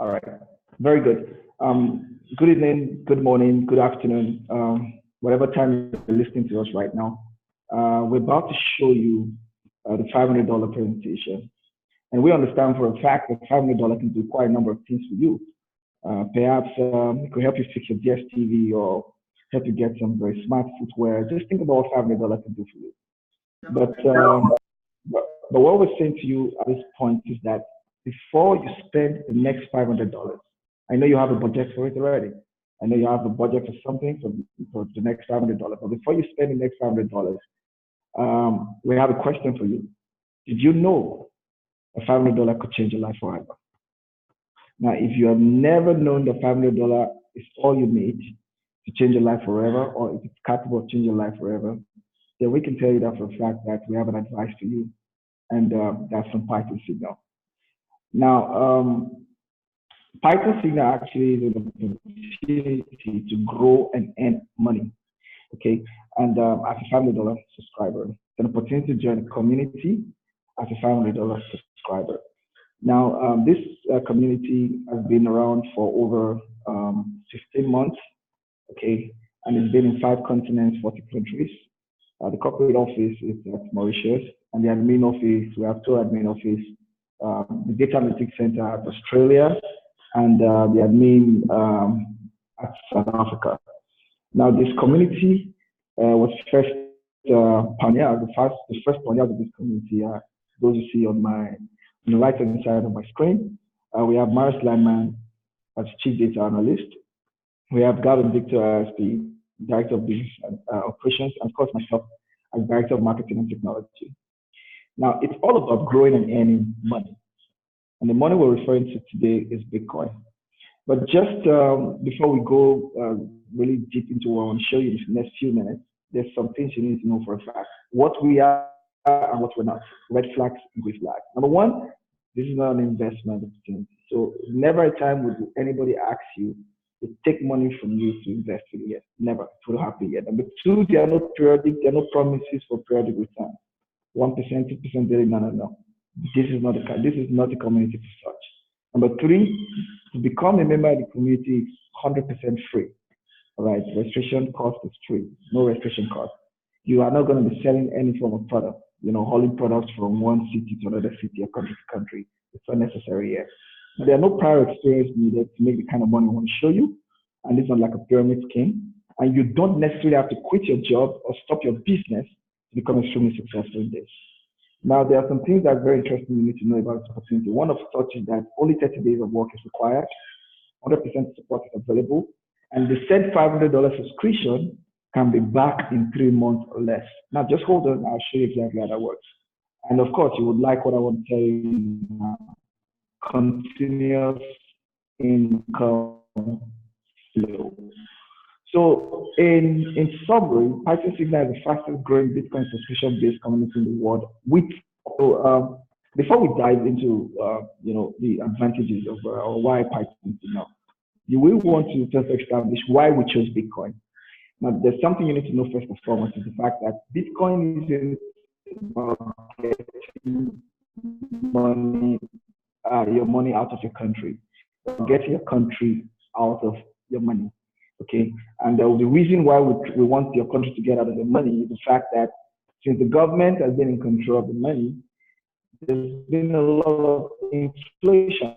All right. Very good. Good evening, good morning, good afternoon, whatever time you're listening to us right now. We're about to show you the $500 presentation. And we understand for a fact that $500 can do quite a number of things for you. Perhaps it could help you fix your DSTV or help you get some very smart footwear. Just think about what $500 can do for you. But what we're saying to you at this point is that before you spend the next $500, I know you have a budget for it already. I know you have a budget for something for the next $500. But before you spend the next $500, we have a question for you. Did you know a $500 could change your life forever? Now, if you have never known that $500 is all you need to change your life forever, or if it's capable of changing your life forever, then we can tell you that for a fact that we have an advice for you, and that's from Python Signal. Now, Python Signal actually is an opportunity to grow and earn money, okay? And as a $500 subscriber, it's an opportunity to join a community as a $500 subscriber. Now, this community has been around for over 15 months, okay? And it's been in 5 continents, 40 countries. The corporate office is at Mauritius, and the admin office, we have 2 admin offices. The Data Analytics Center at Australia, and the admin at South Africa. Now, this community was first pioneered, the first pioneers of this community are those you see on the right-hand side of my screen. We have Maris Landman as Chief Data Analyst. We have Gavin Victor as the Director of Business and Operations, and of course myself as Director of Marketing and Technology. Now, it's all about growing and earning money. And the money we're referring to today is Bitcoin. But just before we go really deep into what I want to show you in the next few minutes, there's some things you need to know for a fact. What we are and what we're not. Red flags and green flags. Number one, this is not an investment opportunity. So never a time would anybody ask you to take money from you to invest in it. Never. It will happen yet. Number two, there are no periodic, there are no promises for periodic return. 1%, 2% daily, no. This is not a community for such. Number three, to become a member of the community is 100% free. All right, registration cost is free, no registration cost. You are not going to be selling any form of product, hauling products from one city to another city or country to country. It's not necessary yet. But there are no prior experience needed to make the kind of money we want to show you. And it's not like a pyramid scheme. And you don't necessarily have to quit your job or stop your business to become extremely successful in this. Now, there are some things that are very interesting you need to know about this opportunity. One of such is that only 30 days of work is required, 100% support is available, and the said $500 subscription can be back in 3 months or less. Now, just hold on, I'll show you exactly how that works. And of course, you would like what I want to tell you now. Continuous income flow. So in summary, Python Signal is the fastest growing Bitcoin subscription-based community in the world. Before we dive into the advantages of why Python Signal, you will want to first establish why we chose Bitcoin. Now, there's something you need to know first and foremost is the fact that Bitcoin isn't about getting your money out of your country, getting your country out of your money. Okay, and the reason why we want your country to get out of the money is the fact that since the government has been in control of the money, there's been a lot of inflation.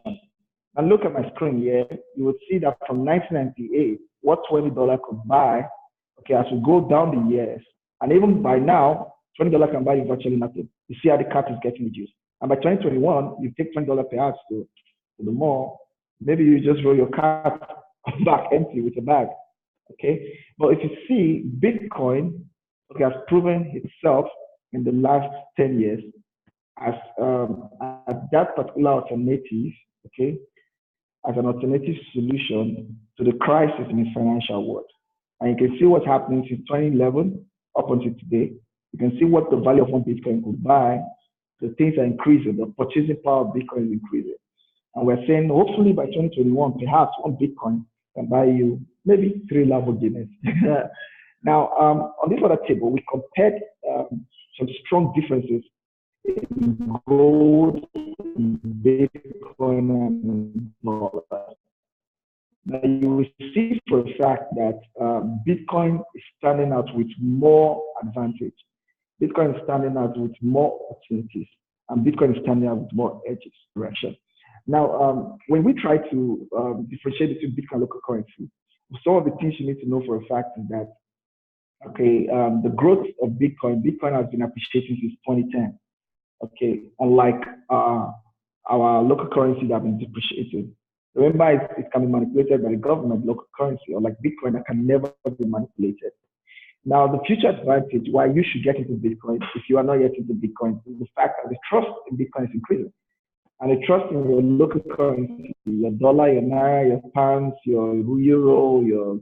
And look at my screen here, you would see that from 1998, what $20 could buy, okay, as we go down the years, and even by now, $20 can buy you virtually nothing. You see how the cat is getting reduced. And by 2021, you take $20 per house to the mall, maybe you just roll your cart back empty with a bag, okay? But if you see, Bitcoin has proven itself in the last 10 years as that particular alternative, okay, as an alternative solution to the crisis in the financial world. And you can see what's happening since 2011 up until today. You can see what the value of one Bitcoin could buy. The things are increasing, the purchasing power of Bitcoin is increasing. And we're saying hopefully by 2021, perhaps one Bitcoin can buy you maybe 3 Lamborghinis. Now, on this other table, we compared some strong differences in gold, Bitcoin, and dollar. you will see for a fact that Bitcoin is standing out with more advantage. Bitcoin is standing out with more opportunities, and Bitcoin is standing out with more edges direction. Now, when we try to differentiate between Bitcoin and local currency, some of the things you need to know for a fact is that, okay, the growth of Bitcoin has been appreciating since 2010. Okay, unlike our local currencies that have been depreciated. Remember, it can be manipulated by the government, local currency, or like Bitcoin that can never be manipulated. Now, the future advantage why you should get into Bitcoin, if you are not yet into Bitcoin, is the fact that the trust in Bitcoin is increasing. And the trust in your local currency, your dollar, your naira, your pounds, your euro, your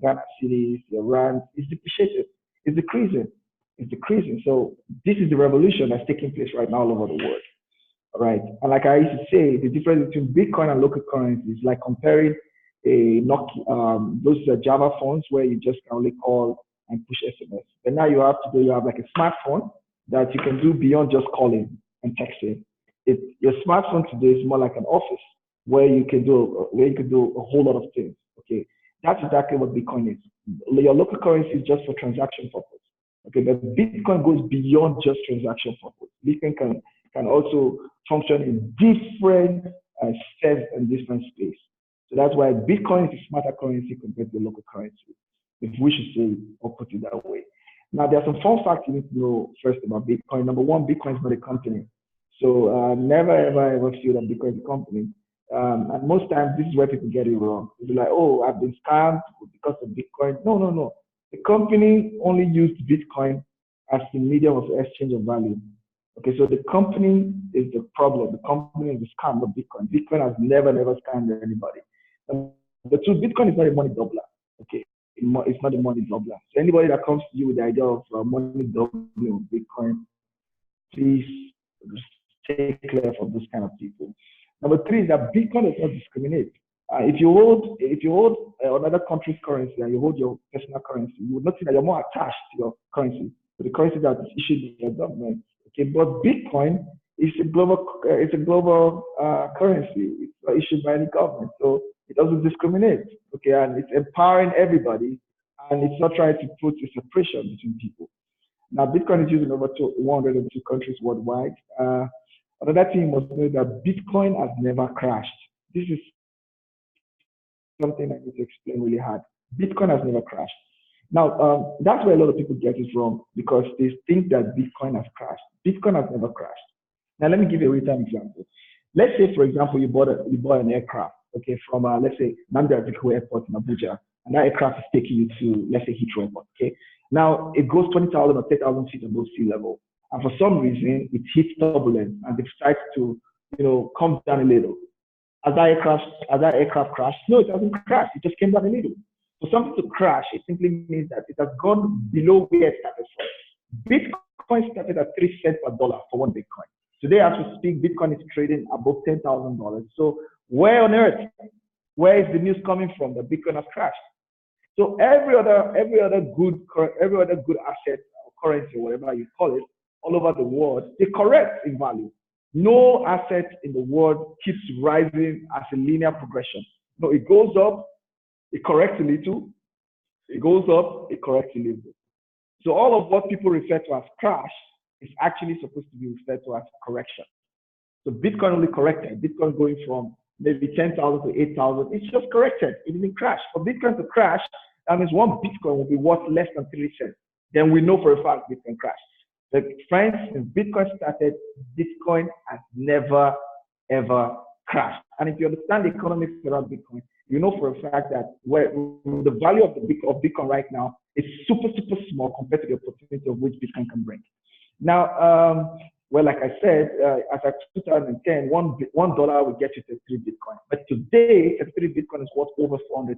Ghana cities, your rand, is depreciated. It's decreasing. It's decreasing. So this is the revolution that's taking place right now all over the world. All right. And like I used to say, the difference between Bitcoin and local currency is like comparing a Nokia, those are Java phones where you just can only call and push SMS. But now you have like a smartphone that you can do beyond just calling and texting. Your smartphone today is more like an office where you can do a whole lot of things. Okay, that's exactly what Bitcoin is. Your local currency is just for transaction purpose. Okay, but Bitcoin goes beyond just transaction purpose. Bitcoin can also function in different spheres and different space. So that's why Bitcoin is a smarter currency compared to the local currency, if we should say or put it that way. Now, there are some fun facts you need to know first about Bitcoin. Number one, Bitcoin is not a company. So never, ever feel that Bitcoin is a company. And most times, this is where people get it wrong. They'll be like, oh, I've been scammed because of Bitcoin. No. The company only used Bitcoin as the medium of exchange of value. Okay, so the company is the problem. The company is the scam, not Bitcoin. Bitcoin has never scammed anybody. The truth, Bitcoin is not a money doubler. Okay, it's not a money doubler. So anybody that comes to you with the idea of money doubling Bitcoin, please stay clear from those kind of people. Number three is that Bitcoin does not discriminate. If you hold another country's currency and you hold your personal currency, you would notice that you're more attached to your currency, to the currency that is issued by the government. Okay, but Bitcoin is a global currency. It's not issued by any government, so it doesn't discriminate. Okay, and it's empowering everybody, and it's not trying to put a separation between people. Now, Bitcoin is used in over 102 countries worldwide. Another thing you must know that Bitcoin has never crashed. This is something I need to explain really hard. Bitcoin has never crashed. Now, that's where a lot of people get it wrong because they think that Bitcoin has crashed. Bitcoin has never crashed. Now, let me give you a real-time example. Let's say, for example, you bought an aircraft, okay, from, let's say, Nnamdi Azikiwe Airport in Abuja, and that aircraft is taking you to, let's say, Heathrow Airport, okay? Now, it goes 20,000 or 10,000 feet above sea level, and for some reason, it hits turbulence, and it decides to, come down a little. Has that aircraft crashed? No, it hasn't crashed. It just came down a little. For something to crash, it simply means that it has gone below where it started from. Bitcoin started at 3 cents per dollar for one Bitcoin. Today, as we speak, Bitcoin is trading above $10,000. So where on earth, where is the news coming from that Bitcoin has crashed? So every other good asset or currency, whatever you call it, all over the world, they correct in value. No asset in the world keeps rising as a linear progression. No, it goes up, it corrects a little, it goes up, it corrects a little. So all of what people refer to as crash is actually supposed to be referred to as correction. So Bitcoin only corrected. Bitcoin going from maybe 10,000 to 8,000, it's just corrected. It didn't crash. For Bitcoin to crash, that means one Bitcoin will be worth less than 3 cents. Then we know for a fact Bitcoin crashed. But friends, since Bitcoin started, Bitcoin has never, ever crashed. And if you understand the economics around Bitcoin, you know for a fact that the value of Bitcoin right now is super small compared to the opportunity of which Bitcoin can bring. Now, well, like I said, as of 2010, $1 will get you 33 Bitcoin. But today, 33 Bitcoin is worth over $400,000.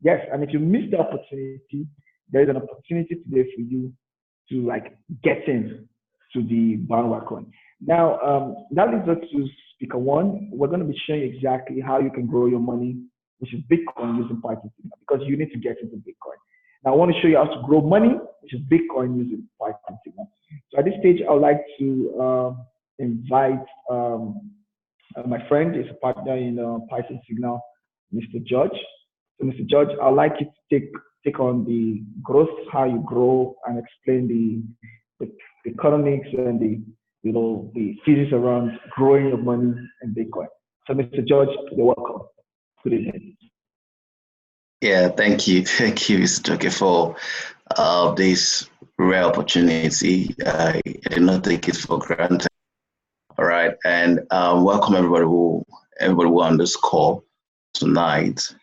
Yes, and if you miss the opportunity, there is an opportunity today for you to like get in to the bandwagon. Now, that leads us to speaker one. We're going to be showing exactly how you can grow your money, which is Bitcoin using Python Signal, because you need to get into Bitcoin. Now, I want to show you how to grow money, which is Bitcoin using Python Signal. So at this stage, I would like to invite my friend, is a partner in Python Signal, Mr. George. So, Mr. George, I'd like you to take on the growth, how you grow, and explain the economics and the physics around growing your money in Bitcoin. So, Mr. George, you're welcome. Good evening. Yeah, thank you. Thank you, Mr. Joke, for this rare opportunity. I did not take it for granted. All right, and welcome everybody who on this call tonight.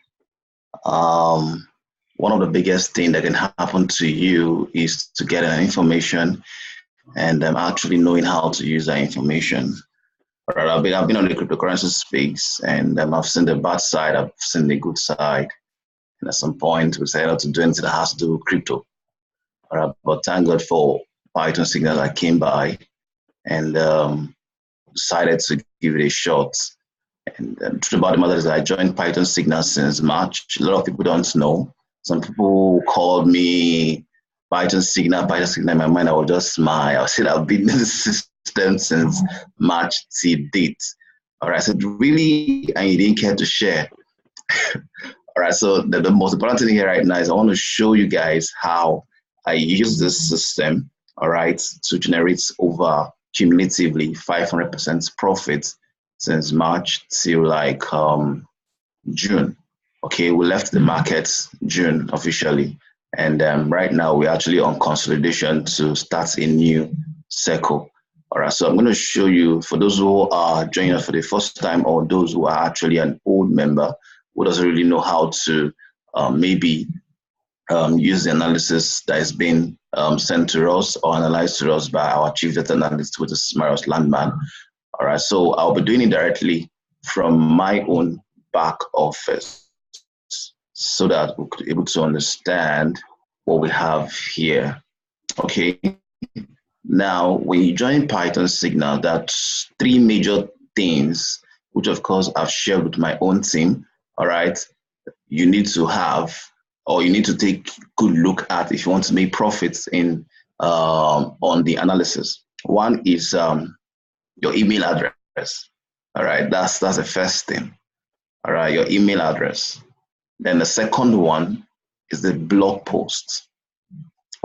One of the biggest things that can happen to you is to get an information and actually knowing how to use that information. All right, I've been on the cryptocurrency space, and I've seen the bad side, I've seen the good side. And at some point, we decided to do anything that has to do with crypto. All right, but thank God for Python Signal that came by and decided to give it a shot. And the truth about the matter is I joined Python Signal since March. A lot of people don't know. Some people called me Python Signal. In my mind, I would just smile. I said I've been in the system since March till date. All right, I said, really? And you didn't care to share. All right, so the most important thing here right now is I want to show you guys how I use this system, all right, to generate over cumulatively 500% profit since March till like June. Okay, we left the market June officially, and right now we're actually on consolidation to start a new cycle. All right, so I'm going to show you, for those who are joining us for the first time or those who are actually an old member who doesn't really know how to maybe use the analysis that is being sent to us or analyzed to us by our chief data analyst, which is Marius Landman. All right, so I'll be doing it directly from my own back office so that we could be able to understand what we have here. Okay, now when you join Python Signal, that's three major things, which of course I've shared with my own team. All right, you need to have, or you need to take good look at if you want to make profits in on the analysis. One is your email address. All right, that's the first thing. All right, your email address. Then the second one is the blog post.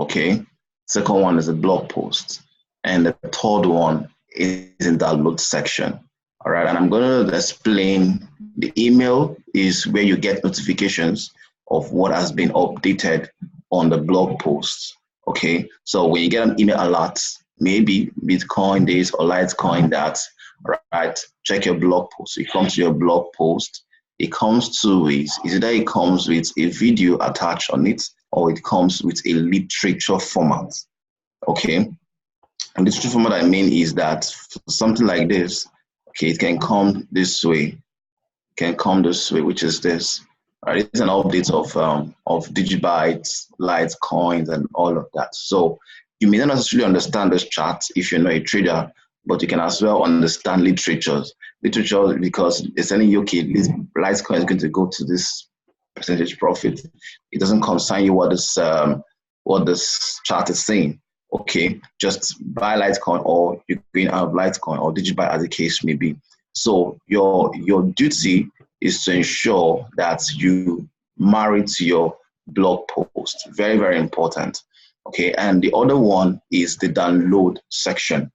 Okay, second one is the blog post, and the third one is in the download section. All right, and I'm going to explain. The email is where you get notifications of what has been updated on the blog post. Okay, so when you get an email alert, maybe Bitcoin this or Litecoin that, right, check your blog post. You come to your blog post, it comes two ways. Either it comes with a video attached on it, or it comes with a literature format. Okay, and the literature format I mean is that something like this, okay, it can come this way. Which is this. It's an update of Digibytes, Litecoins, and all of that. So you may not necessarily understand this chart if you're not a trader, but you can as well understand literature because it's telling you, okay, this Litecoin is going to go to this percentage profit. It doesn't concern you what this chart is saying. Okay, just buy Litecoin, or you can have Litecoin or Digibyte as the case may be. So your duty is to ensure that you marry to your blog post. Very, very important. Okay, and the other one is the download section.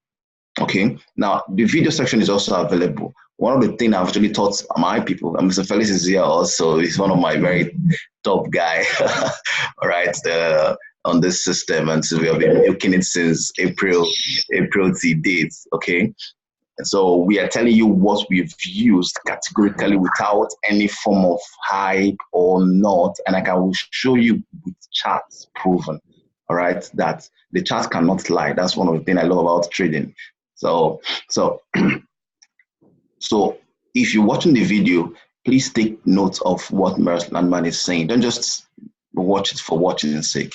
Okay, now the video section is also available. One of the things I've actually taught my people, and Mr. Felix is here also, he's one of my very top guy, all right, on this system, and so we have been milking it since April to date. Okay, and so we are telling you what we've used categorically without any form of hype or not. And I will show you with charts proven, all right, that the charts cannot lie. That's one of the things I love about trading. So if you're watching the video, please take note of what Marius Landman is saying. Don't just watch it for watching's sake.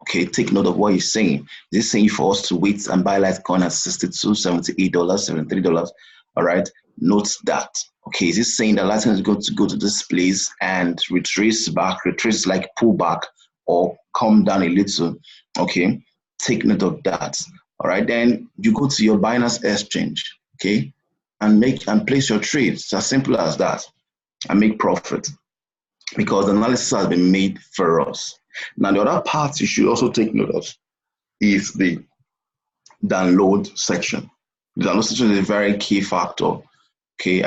Okay, take note of what he's saying. Is he saying for us to wait and buy Litecoin at $62, $78, $73? All right, note that. Okay, is he saying that Litecoin is going to go to this place and retrace like pull back or come down a little? Okay, take note of that. All right, then you go to your Binance exchange, okay, and place your trades. It's as simple as that. and make profit, because the analysis has been made for us. Now, the other part you should also take note of is the download section. The download section is a very key factor. Okay,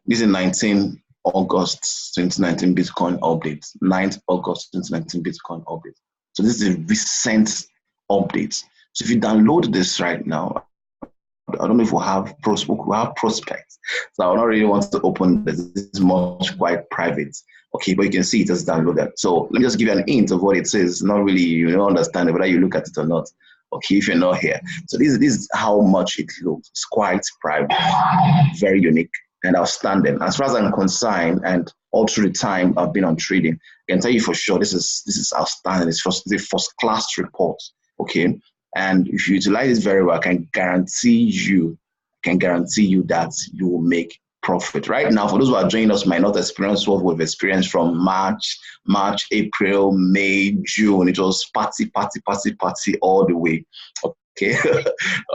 this is 19 August 2019 Bitcoin update, 9th August 2019 Bitcoin update. So this is a recent update. So if you download this right now, I don't know if we have prospects. So I don't really want to open this. This is much quite private. Okay, but you can see it has downloaded. So let me just give you an hint of what it says. Not really, you don't understand whether you look at it or not. Okay, if you're not here. So this is how much it looks. It's quite private, very unique and outstanding. As far as I'm concerned, and all through the time I've been on trading, I can tell you for sure this is outstanding. It's the first class report. Okay. And if you utilize it very well, I can guarantee you that you will make profit. Right now, for those who are joining us, might not experience what we've experienced from March, April, May, June. It was party all the way. Okay.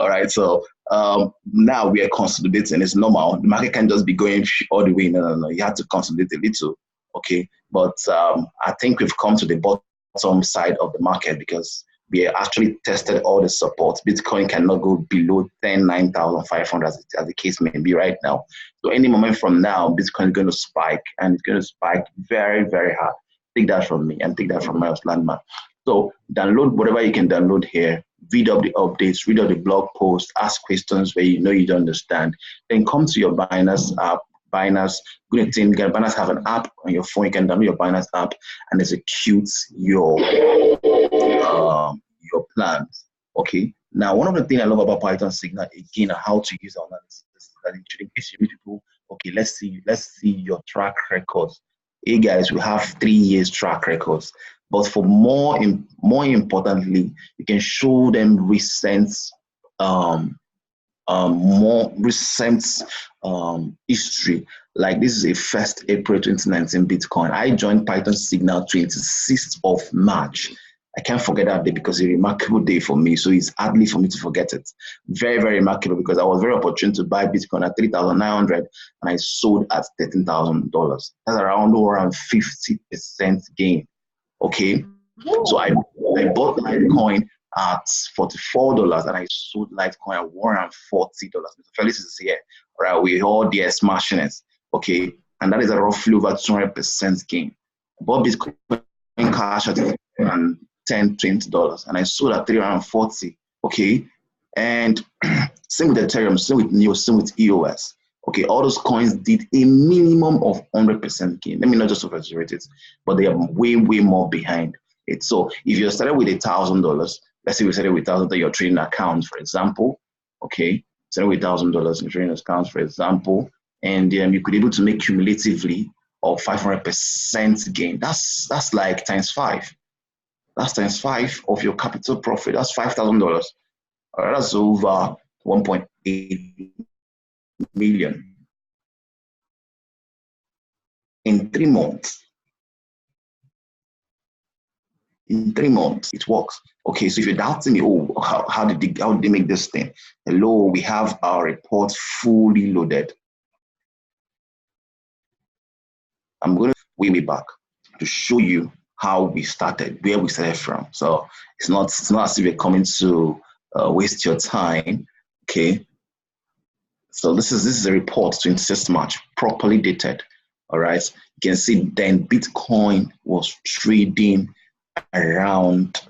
All right. So now we are consolidating. It's normal. The market can't just be going all the way. No. You have to consolidate a little. Okay. But I think we've come to the bottom side of the market, because we actually tested all the support. Bitcoin cannot go below 9,500 as the case may be right now. So any moment from now, Bitcoin is going to spike, and it's going to spike very, very hard. Take that from me and take that from Miles Landman. So download whatever you can download here, read up the updates, read up the blog posts, ask questions where you know you don't understand. Then come to your Binance app. Binance, good thing, Binance have an app on your phone. You can download your Binance app and execute your plans. Okay. Now, one of the things I love about Python Signal, again, how to use analysis, that in case you meet people, okay, let's see your track records. Hey guys, we have 3 years track records, but for more importantly, you can show them recent history. Like this is a 1st April 2019 Bitcoin. I joined Python Signal 26th of March. I can't forget that day because it's a remarkable day for me. So it's hardly for me to forget it. Very, very remarkable, because I was very opportune to buy Bitcoin at 3,900 and I sold at $13,000. That's around 50% gain. Okay. So I bought Litecoin at $44 and I sold Litecoin at $140. Mr. Felix is here. All right, we all there smashing it. Okay, and that is a roughly over 200% gain. I bought Bitcoin cash at $10, $20, and I sold at $340. Okay, and same with Ethereum, same with NEO, same with EOS. Okay, all those coins did a minimum of 100% gain. Let me not just exaggerate it, but they are way, way more behind it. So if you started with $1,000, let's say we started with $1,000 in your trading account, for example, okay, started with $1,000 in your trading account, for example, and you could be able to make cumulatively of 500% gain. That's like times 5. That's times 5 of your capital profit. That's $5,000. All right, that's over 1.8 million in 3 months. In 3 months, it works. Okay, so if you're doubting me, how did they make this thing? Hello, we have our report fully loaded. I'm going to way back to show you how we started, where we started from. So it's not as if we're coming to waste your time. Okay. So this is a report 26th March, properly dated. All right. You can see then Bitcoin was trading around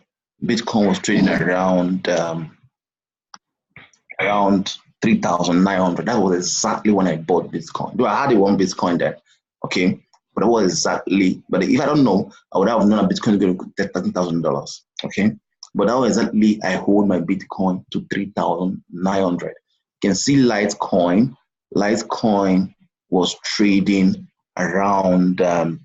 around 3,900. That was exactly when I bought Bitcoin. Though I had one Bitcoin then. Okay. But it was exactly, but if I don't know, I would have known that Bitcoin is going to get $13,000. Okay. But that was exactly, I hold my Bitcoin to 3,900. You can see Litecoin. Litecoin was trading around around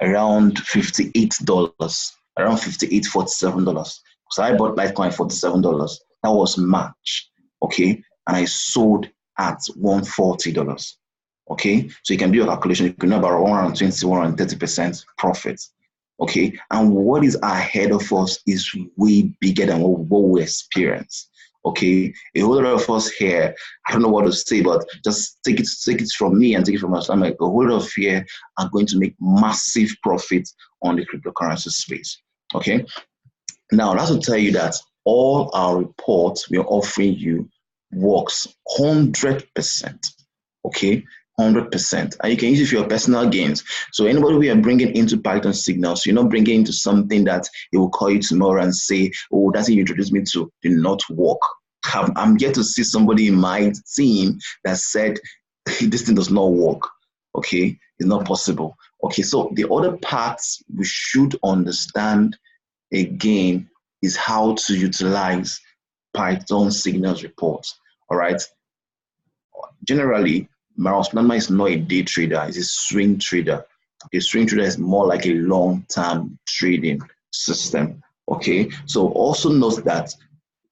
$58, around $47. So I bought Litecoin $47. That was March. Okay. And I sold at $140. Okay, so you can do your calculation. You can know about 120, 130% profit. Okay, and what is ahead of us is way bigger than what we experience. Okay, a whole lot of us here, I don't know what to say, but just take it from me and take it from us. I'm like, a whole lot of here are going to make massive profits on the cryptocurrency space. Okay, now that's to tell you that all our reports we're offering you works 100%. Okay, 100%. And you can use it for your personal gains. So anybody we are bringing into Python signals, you're not bringing into something that it will call you tomorrow and say, oh, that's what you introduced me to, did not work. I'm yet to see somebody in my team that said this thing does not work. Okay, it's not possible. Okay, so the other parts we should understand again is how to utilize Python signals reports. All right. Generally, Maros Planman is not a day trader, it's a swing trader. A swing trader is more like a long-term trading system. Okay. So also note that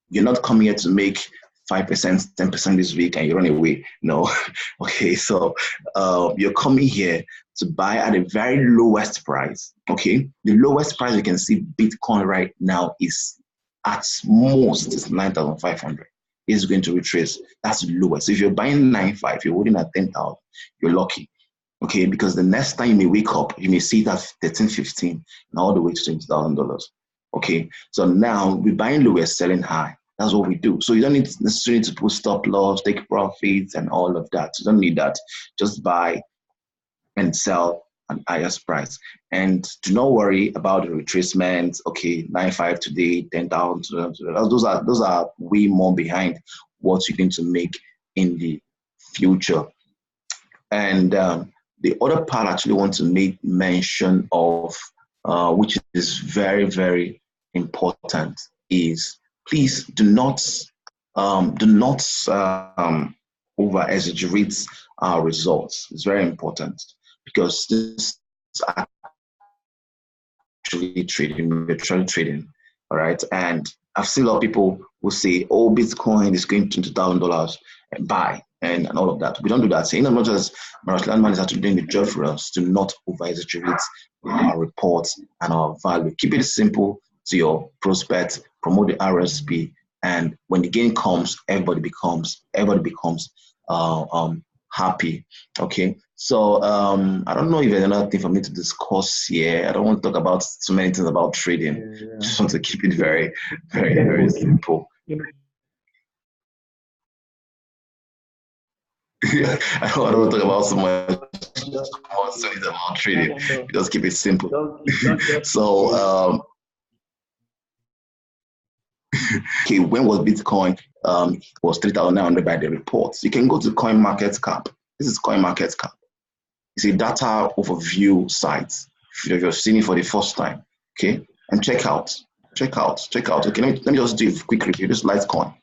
you're not coming here to make 5%, 10% this week and you run away. No. Okay. So you're coming here to buy at a very lowest price. Okay. The lowest price you can see Bitcoin right now is at most is 9,500. Is going to retrace. That's the lowest. So if you're buying 9.5, you're holding at 10,000, you're lucky. Okay. Because the next time you may wake up, you may see it at 13, 15, and all the way to $20,000. Okay. So now we're buying low, we're selling high. That's what we do. So you don't need necessarily to put stop loss, take profits, and all of that. You don't need that. Just buy and sell at highest price. And do not worry about the retracement. Okay, 9.5 today, 10,000. Those are way more behind what you're going to make in the future. And the other part I actually want to make mention of, which is very, very important, is please do not over exaggerate our results. It's very important because this is actually trading, virtual trading, all right? And I've seen a lot of people who say, oh, Bitcoin is going to $20,000 and buy and all of that. We don't do that. So in as much as Maros Landman is actually doing the job for us to not over exaggerate our reports and our value. Keep it simple to your prospects, promote the RSP, and when the gain comes, everybody becomes happy. Okay, so I don't know if there's another thing for me to discuss here. I don't want to talk about too many things about trading. Yeah. Just want to keep it very, very, very simple. I don't want to talk about so much about trading. Just keep it simple. So okay, when was Bitcoin? Was 3,900 by the reports. You can go to CoinMarketCap. This is CoinMarketCap. It's a data overview site. If you're seeing it for the first time, okay, and check out. Okay, let me just do a quick review. This is Litecoin.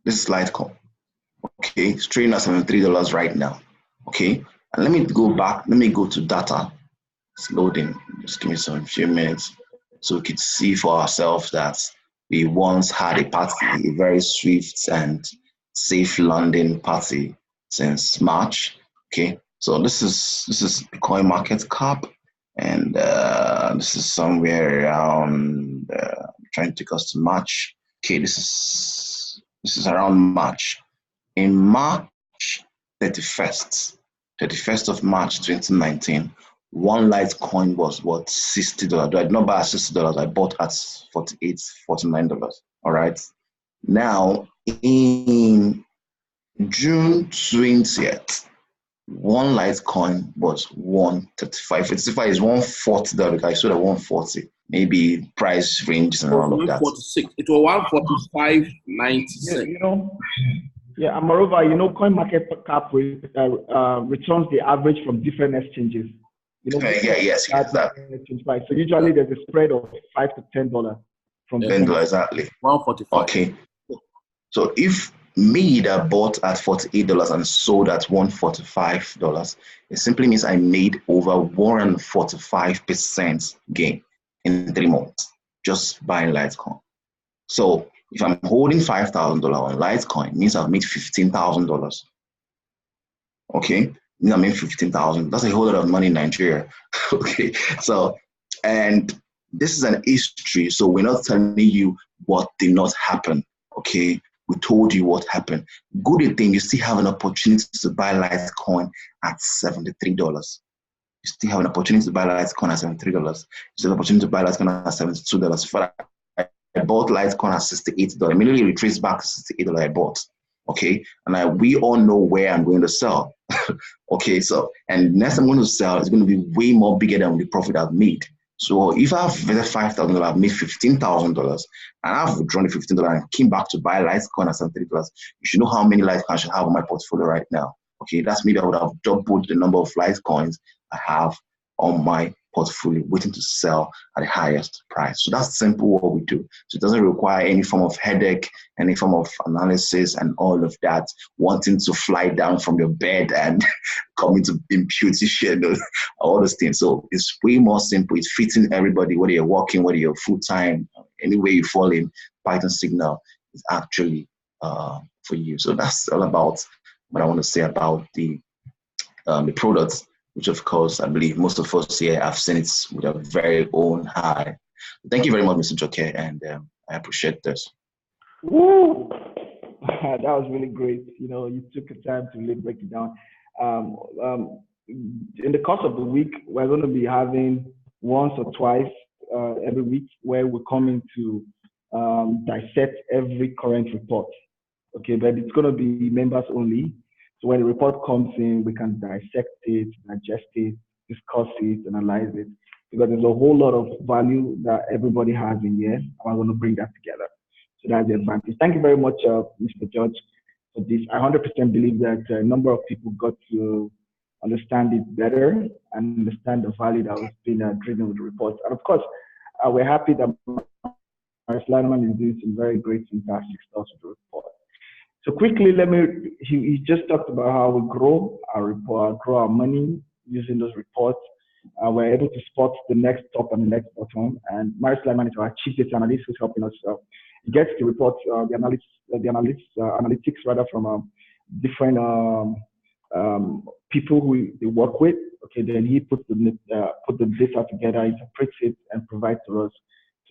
This is Litecoin. Okay, it's trading at $73 right now. Okay, and let me go back. Let me go to data. It's loading. Just give me some few minutes so we could see for ourselves that we once had a party, a very swift and safe landing party since March. Okay, so this is Bitcoin market cap, and this is somewhere around trying to take us to March. Okay, this is around March. In March 31st of March 2019, one Litecoin was what, $60. I did not buy at $60. I bought at $48, $49. All right. Now in June 20th, one Litecoin was $135. 35 is $140. I sold at $140. Maybe price ranges and all of that. 146. It was $145.96. Yeah, and moreover, CoinMarketCap returns the average from different exchanges. Yes. So usually there's a spread of $5 to $10 from $10 exactly. 145. Okay. So if me that bought at $48 and sold at $145, it simply means I made over 145% gain in 3 months just buying Litecoin. So if I'm holding $5,000 on Litecoin, it means I've made $15,000. Okay, I made $15,000. That's a whole lot of money in Nigeria. Okay, so and this is an history, so we're not telling you what did not happen. Okay, we told you what happened. Good thing, you still have an opportunity to buy Litecoin at $73. You still have an opportunity to buy Litecoin at $73. You still have an opportunity to buy Litecoin at $72. I bought Litecoin at $68. Immediately retraced back to $68 I bought. Okay, and we all know where I'm going to sell. Okay, so and next I'm going to sell is going to be way more bigger than the profit I've made. So if I've invested $5,000, I've made $15,000, and I've withdrawn the $15 and came back to buy Litecoin at $73. You should know how many Litecoins I should have on my portfolio right now. Okay, that's maybe I would have doubled the number of Litecoins I have on my portfolio waiting to sell at the highest price. So that's simple what we do. So it doesn't require any form of headache, any form of analysis and all of that, wanting to fly down from your bed and come into impute schedule, all those things. So it's way more simple. It's fitting everybody, whether you're working, whether you're full-time, any way you fall in, Python Signal is actually for you. So that's all about what I want to say about the products, which of course I believe most of us here have seen it with a very own eye. Thank you very much, Mr. Joke, and I appreciate this. Woo! That was really great. You took the time to really break it down. In the course of the week, we're going to be having once or twice every week where we're coming to dissect every current report. Okay, but it's going to be members only. So when the report comes in, we can dissect it, digest it, discuss it, analyze it, because there's a whole lot of value that everybody has in here. I'm going to bring that together. So that's the advantage. Thank you very much, Mr. George, for this. I 100% believe that a number of people got to understand it better and understand the value that was being driven with the reports. And of course, we're happy that Maris Lanman is doing some very great, fantastic stuff with the report. So quickly, he just talked about how we grow our report, grow our money using those reports. We're able to spot the next top and the next bottom. And Maris Lanman is our chief data analyst who's helping us. He gets the reports, analytics rather from different people who they work with. Okay, then he put the data together, interprets it, and provides to us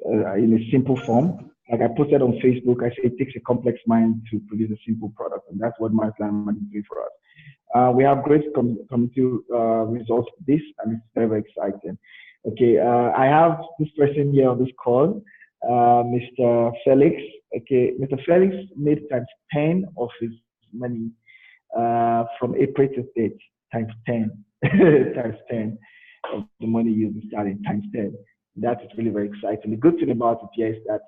in a simple form. Like I posted on Facebook, I say it takes a complex mind to produce a simple product, and that's what Maris Lanman is doing for us. We have great community results for this, and it's very, very exciting. Okay, I have this person here on this call, Mr. Felix. Okay, Mr. Felix made times 10 of his money from April to date, times 10, times 10 of the money you've started, times 10. That is really very exciting. The good thing about it here is that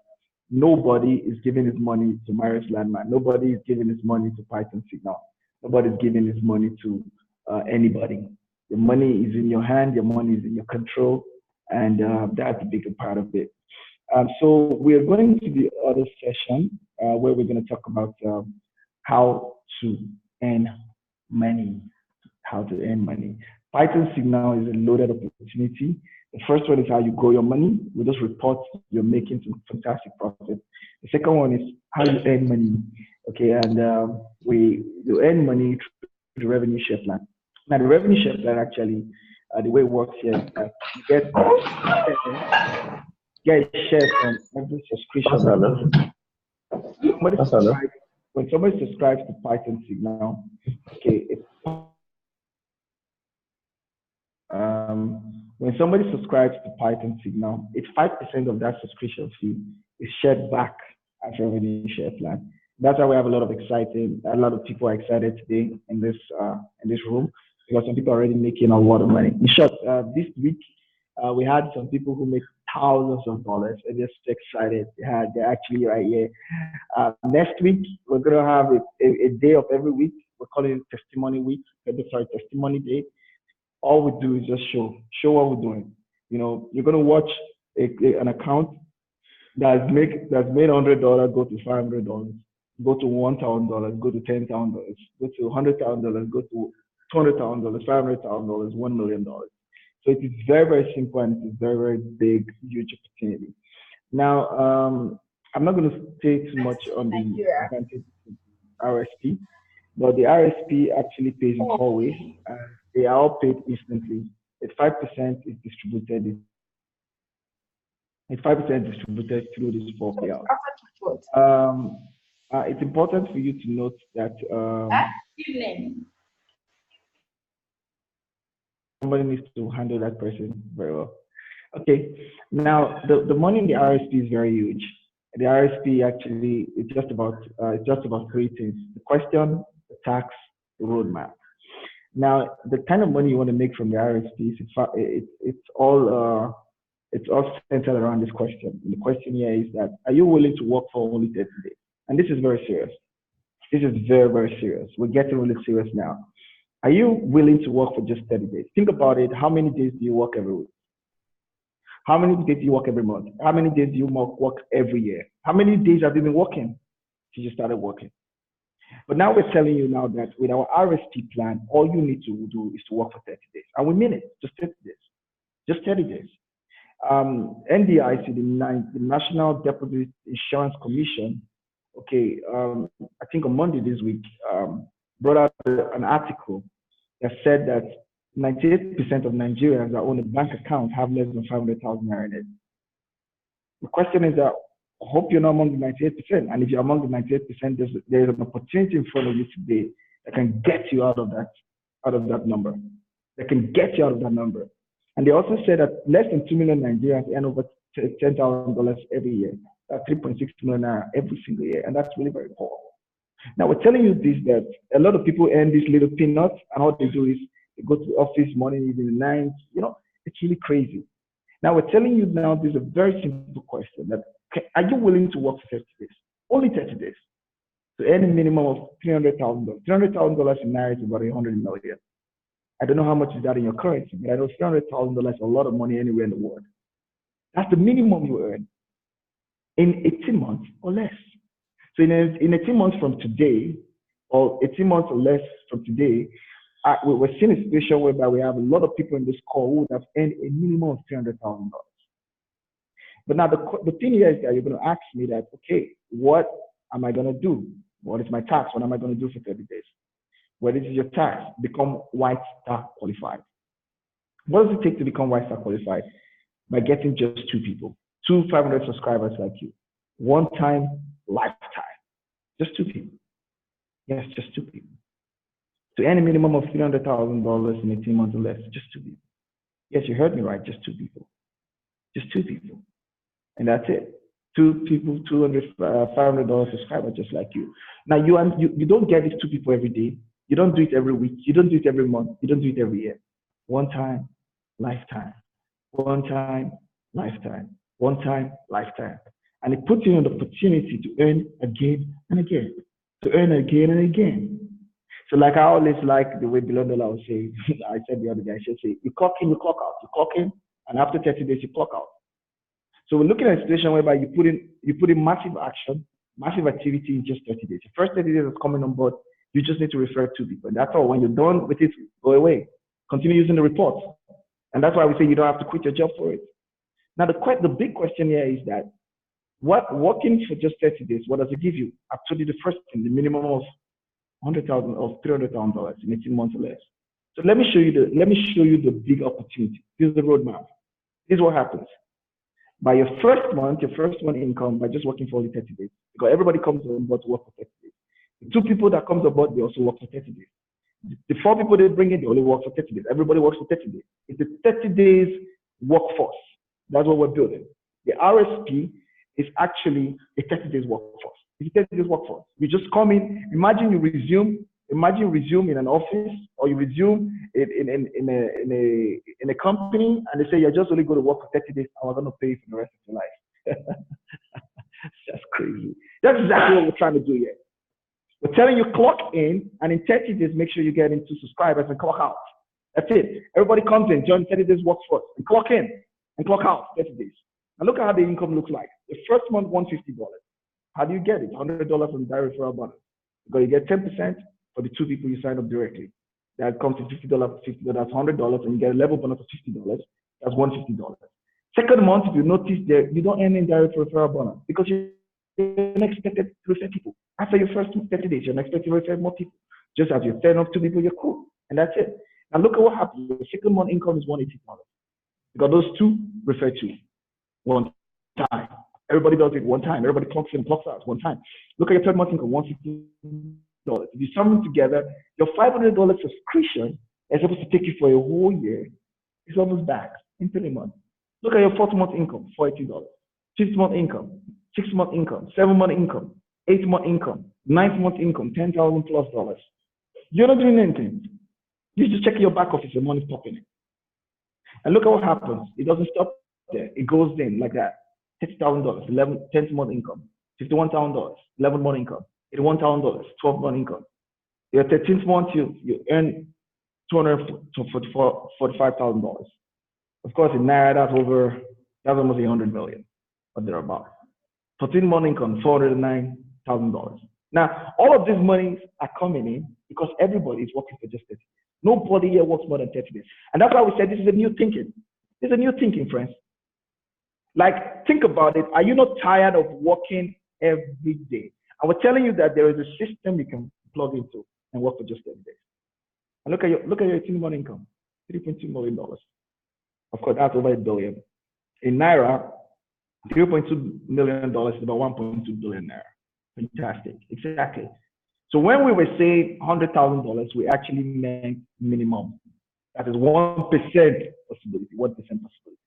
nobody is giving his money to Maris Lanman. Nobody is giving his money to Python Signal. Nobody is giving his money to anybody. Your money is in your hand. Your money is in your control, and that's a bigger part of it. So we're going to the other session where we're going to talk about how to earn money. How to earn money. Python Signal is a loaded opportunity. The first one is how you grow your money. With those reports, you're making some fantastic profit. The second one is how you earn money. Okay, and you earn money through the revenue share plan. Now, the revenue share plan actually, the way it works here is that you get a share from every subscription. When somebody subscribes to Python Signal, okay, when somebody subscribes to Python Signal, it's 5% of that subscription fee is shared back as revenue share plan. That's why we have a lot of people are excited today in this room, because some people are already making a lot of money. In short, this week we had some people who make thousands of dollars. They're just excited. They're actually right here. Next week we're gonna have a day of every week. We're calling it Testimony Week. Testimony Day. All we do is just show what we're doing. You're gonna watch an account that's made $100 go to $500, go to $1,000, go to $10,000, go to $100,000, go to $200,000, $500,000, $1 million. So it is very, very simple, and it is very, very big, huge opportunity. Now, I'm not going to say too much on the advantage of RSP, but the RSP actually pays in 4 ways. They are all paid instantly. At 5% is distributed and 5% distributed through these 4 payouts. After what? It's important for you to note that somebody needs to handle that person very well. Okay, now the money in the RSP is very huge. The RSP actually it's just about 3 things: the question, the tax, the roadmap. Now, the kind of money you want to make from the RSPs, it's all centered around this question. And the question here is that, are you willing to work for only 30 days? And this is very serious. This is very, very serious. We're getting really serious now. Are you willing to work for just 30 days? Think about it. How many days do you work every week? How many days do you work every month? How many days do you work every year? How many days have you been working since you started working? But now we're telling you now that with our RSP plan, all you need to do is to work for 30 days. And we mean it, just 30 days. Just 30 days. NDIC, the National Deposit Insurance Commission, okay, I think on Monday this week, brought out an article that said that 98% of Nigerians that own a bank account have less than 500,000 naira in it. The question is that, I hope you're not among the 98%. And if you're among the 98%, there's an opportunity in front of you today that can get you out of that number. That can get you out of that number. And they also said that less than 2 million Nigerians earn over $10,000 every year. That's 3.6 million naira every single year. And that's really very poor. Now we're telling you this, that a lot of people earn these little peanuts, and all they do is they go to the office morning, evening, night. It's really crazy. Now we're telling you now, this is a very simple question that, are you willing to work for 30 days? Only 30 days. To earn a minimum of $300,000. $300,000 in naira is about 100 million. I don't know how much is that in your currency, but I know $300,000 is a lot of money anywhere in the world. That's the minimum you earn in 18 months or less. So in 18 months from today, or 18 months or less from today, we're seeing a situation whereby we have a lot of people in this call who would have earned a minimum of $300,000. But now the thing here is that you're going to ask me that, okay, what am I going to do? What is my tax? What am I going to do for 30 days? Well, this is your tax. Become White Star qualified. What does it take to become White Star qualified? By getting just 2 people, 2 500 subscribers like you. One time, lifetime. Just 2 people. Yes, just 2 people. To earn a minimum of $300,000 in 18 months or less, just 2 people. Yes, you heard me right, just 2 people. Just 2 people. And that's it. 2 people, $500 subscribers just like you. Now, you don't get these 2 people every day. You don't do it every week. You don't do it every month. You don't do it every year. One time, lifetime. One time, lifetime. One time, lifetime. And it puts you in the opportunity to earn again and again. To earn again and again. So like I always like the way Bilondola would say, I said the other day, I should say, you clock in, you clock out. You clock in, and after 30 days, you clock out. So we're looking at a situation whereby you put in massive action, massive activity in just 30 days. The first 30 days is coming on board, you just need to refer 2 people. And that's all. When you're done with it, go away. Continue using the reports. And that's why we say you don't have to quit your job for it. Now, the big question here is that, working for just 30 days, what does it give you? I've told you the first thing, the minimum of $100,000 or $300,000 in 18 months or less. So let me show you the big opportunity. This is the roadmap. This is what happens. By your first month income, by just working for only 30 days, because everybody comes on board to work for 30 days. The 2 people that comes on board, they also work for 30 days. The 4 people they bring in, they only work for 30 days. Everybody works for 30 days. It's a 30 days workforce. That's what we're building. The RSP is actually a 30 days workforce. It's a 30 days workforce. You just come in, imagine you resume in an office, or you resume in a company, and they say you're just only going to work for 30 days, and we're going to pay you for the rest of your life. That's crazy. That's exactly what we're trying to do here. We're telling you clock in, and in 30 days, make sure you get into subscribers and clock out. That's it. Everybody comes in, join 30 days workforce, and clock in and clock out 30 days. And look at how the income looks like. The first month, $150. How do you get it? $100 from direct referral bonus. Because you get 10% for the 2 people you sign up directly. That comes to $50, $50, that's $100, and you get a level bonus of $50. That's $150. Second month, if you notice there, you don't earn any direct referral bonus because you're not expected to refer people. After your first 30 days, you're not expected to refer more people. Just as you turn up 2 people, you're cool. And that's it. Now look at what happens. The second month income is $180. Because those 2 refer to 1. time. Everybody does it one time. Everybody clocks in, clocks out one time. Look at your third month income, $160. If you sum them together, your $500 subscription is supposed to take you for a whole year. It's almost back in 3 months. Look at your fourth month income, $40. Fifth month income, 6th month income, 7th month income, 8th month income, 9th month income, $10,000 plus. You're not doing anything. You just check your back office, the money's popping in. And look at what happens. It doesn't stop there. It goes in like that. $60,000, 10th month income, $51,000, 11th month income, $81,000, 12th month income. Your 13th month, you earn $245,000. Of course, in Naira, that's almost 100 million, or thereabout. 14th month income, $409,000. Now, all of these monies are coming in because everybody is working for just 30 days. Nobody here works more than 30 days. And that's why we said this is a new thinking. This is a new thinking, friends. Like, think about it. Are you not tired of working every day? I was telling you that there is a system you can plug into and work for just 30 days. And look at your 18-month income, $3.2 million. Of course, that's over $1 billion. In Naira, $0.2 million is about 1.2 billion Naira. Fantastic, exactly. So when we were saying $100,000, we actually meant minimum. That is 1% possibility, 1% possibility.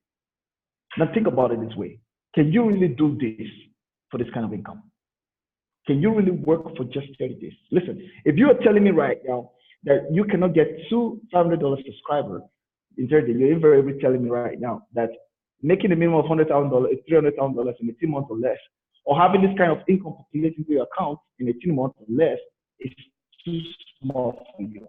Now think about it this way. Can you really do this for this kind of income? Can you really work for just 30 days? Listen, if you are telling me right now that you cannot get two $500 subscribers in 30 days, you're invariably telling me right now that making a minimum of $100,000 is $300,000 in 18 months or less, or having this kind of income populating to your account in 18 months or less is too small for you.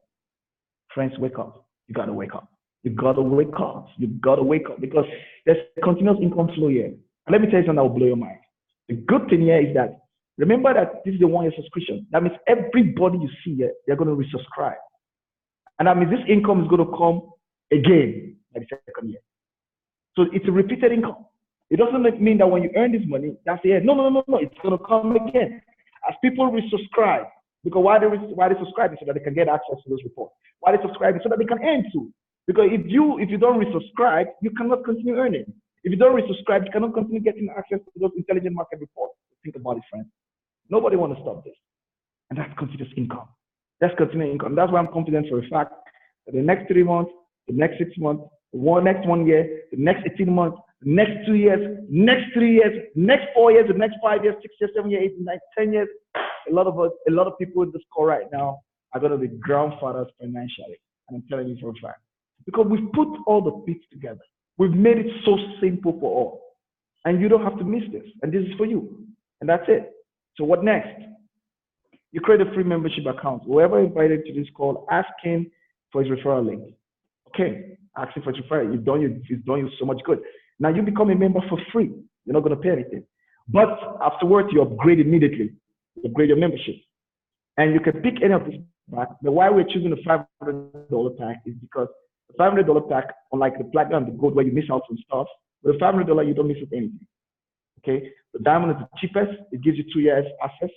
Friends, wake up. You gotta wake up. You gotta wake up. You gotta wake up because there's continuous income flow here. And let me tell you something that will blow your mind. The good thing here is that remember that this is a one-year subscription. That means everybody you see here, they're going to resubscribe. And that means this income is going to come again by the second year. So it's a repeated income. It doesn't mean that when you earn this money, that's the end. No. It's going to come again. As people resubscribe, because why they subscribe is so that they can get access to those reports. Why they subscribe is so that they can earn too. Because if you don't resubscribe, you cannot continue earning. If you don't resubscribe, you cannot continue getting access to those intelligent market reports. Think about it, friends. Nobody wants to stop this. And that's continuous income. That's continuous income. That's why I'm confident for a fact that the next 3 months, the next 6 months, the next 1 year, the next 18 months, the next 2 years, next 3 years, next 4 years, the next 5 years, 6 years, 7 years, 8, 9, 10 years, a lot of people in this call right now are going to be grandfathers financially. And I'm telling you for a fact. Because we've put all the bits together. We've made it so simple for all. And you don't have to miss this. And this is for you. And that's it. So what next? You create a free membership account. Whoever invited to this call, ask him for his referral link. Okay, ask him for his referral. You've done you so much good. Now you become a member for free. You're not going to pay anything. But afterwards, you upgrade immediately. You upgrade your membership. And you can pick any of this back. But why we're choosing the $500 pack is because the $500 pack, unlike the platinum and the gold where you miss out on stuff, with the $500, you don't miss out anything. Okay, the diamond is the cheapest. It gives you 2 years access,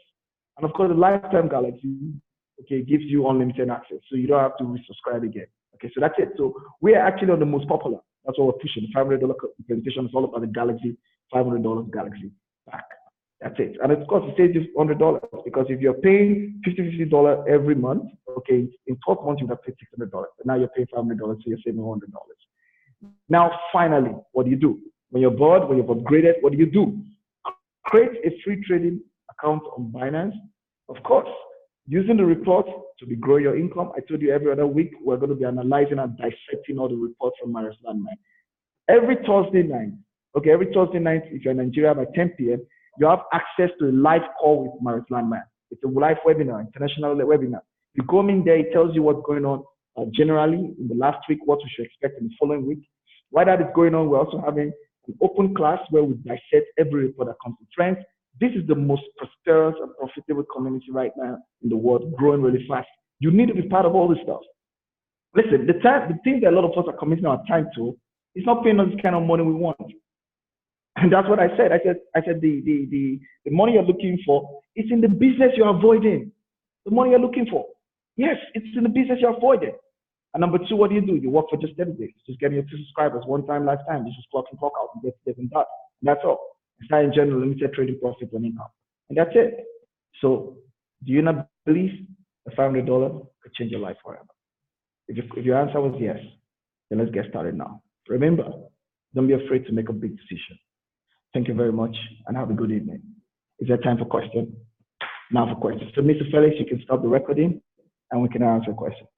and of course, the lifetime galaxy, okay, gives you unlimited access, so you don't have to resubscribe again. Okay, so that's it. So we are actually on the most popular. That's what we're pushing. The $500 presentation is all about the Galaxy $500 Galaxy pack. That's it. And of course, it saves you $100 because if you're paying $50 every month, okay, in 12 months you would have paid $600. But now you're paying $500, so you're saving $100. Now, finally, what do? When you're bored, when you've upgraded, what do? Create a free trading account on Binance. Of course, using the report to be growing your income. I told you every other week, we're going to be analyzing and dissecting all the reports from Marius Landmine. Every Thursday night, if you're in Nigeria by 10 p.m., you have access to a live call with Marius Landmine. It's a live webinar, international webinar. You come in there, it tells you what's going on generally in the last week, what we should expect in the following week. While that is going on, we're also having an open class where we dissect every report that comes to friends. This is the most prosperous and profitable community right now in the world, growing really fast. You need to be part of all this stuff. Listen, the thing that a lot of us are committing our time to is not paying us the kind of money we want. And that's what I said. I said the money you're looking for, it's in the business you're avoiding. The money you're looking for. Yes, it's in the business you're avoiding. And number two, what do? You work for just 30 days. Just getting your 2 subscribers, one time, lifetime. You just clock in, clock out, and get this and that. And that's all. start enjoying limited trading profits and income. And that's it. So do you not believe the $500 could change your life forever? If your answer was yes, then let's get started now. Remember, don't be afraid to make a big decision. Thank you very much and have a good evening. Is there time for questions? Now for questions. So Mr. Felix, you can stop the recording and we can answer questions.